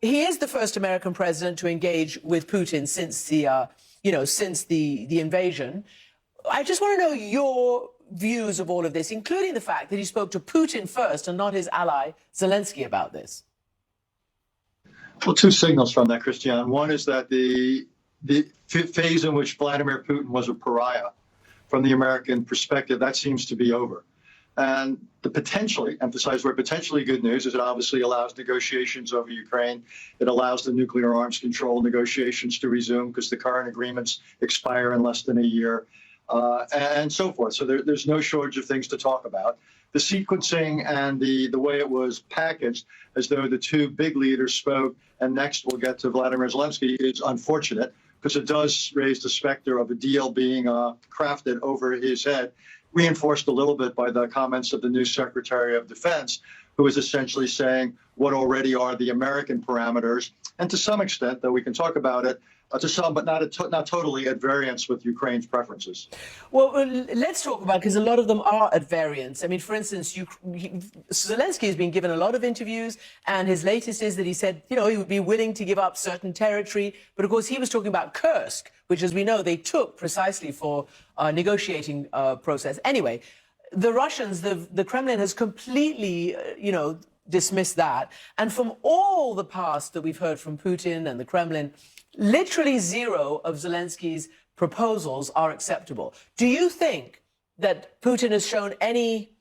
he is the first American president to engage with Putin since the invasion. I just want to know your views of all of this, including the fact that he spoke to Putin first and not his ally Zelensky about this. Well, two signals from that, Christian. One is that the phase in which Vladimir Putin was a pariah from the American perspective, that seems to be over. And the potentially, emphasize word potentially good news, is it obviously allows negotiations over Ukraine. It allows the nuclear arms control negotiations to resume because the current agreements expire in less than a year, and so forth. So there's no shortage of things to talk about. The sequencing and the way it was packaged, as though the two big leaders spoke, and next we'll get to Vladimir Zelensky, is unfortunate because it does raise the specter of a deal being crafted over his head, reinforced a little bit by the comments of the new Secretary of Defense, who is essentially saying what already are the American parameters, and to some extent, though we can talk about it, to some, but not totally at variance with Ukraine's preferences. Well, let's talk about it, because a lot of them are at variance. I mean, for instance, Zelensky has been given a lot of interviews, and his latest is that he said, he would be willing to give up certain territory. But of course, he was talking about Kursk, which, as we know, they took precisely for negotiating process. Anyway, the Russians, the Kremlin has completely, dismissed that. And from all the past that we've heard from Putin and the Kremlin, literally zero of Zelensky's proposals are acceptable. Do you think that Putin has shown any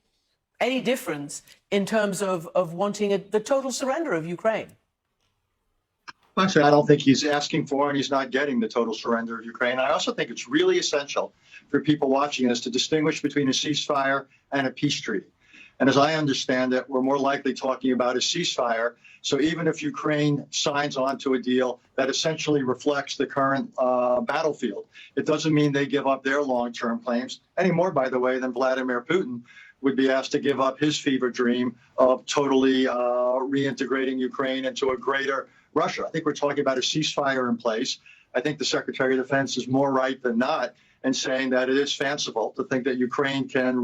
difference in terms of wanting the total surrender of Ukraine? Actually, I don't think he's asking for and he's not getting the total surrender of Ukraine. I also think it's really essential for people watching this to distinguish between a ceasefire and a peace treaty. And as I understand it, we're more likely talking about a ceasefire. So even if Ukraine signs on to a deal that essentially reflects the current battlefield, it doesn't mean they give up their long-term claims any more, by the way, than Vladimir Putin would be asked to give up his fever dream of totally reintegrating Ukraine into a greater Russia. I think we're talking about a ceasefire in place. I think the Secretary of Defense is more right than not in saying that it is fanciful to think that Ukraine can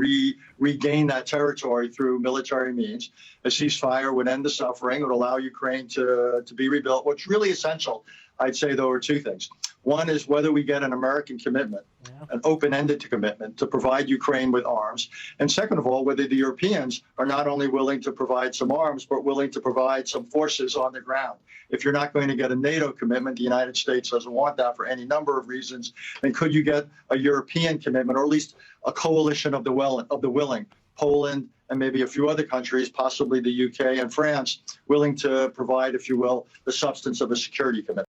regain that territory through military means. A ceasefire would end the suffering, would allow Ukraine to be rebuilt. What's really essential, I'd say, though, are two things. One is whether we get an American commitment, an open-ended commitment to provide Ukraine with arms. And second of all, whether the Europeans are not only willing to provide some arms, but willing to provide some forces on the ground. If you're not going to get a NATO commitment, the United States doesn't want that for any number of reasons. And could you get a European commitment, or at least a coalition of the willing, Poland and maybe a few other countries, possibly the UK and France, willing to provide, if you will, the substance of a security commitment?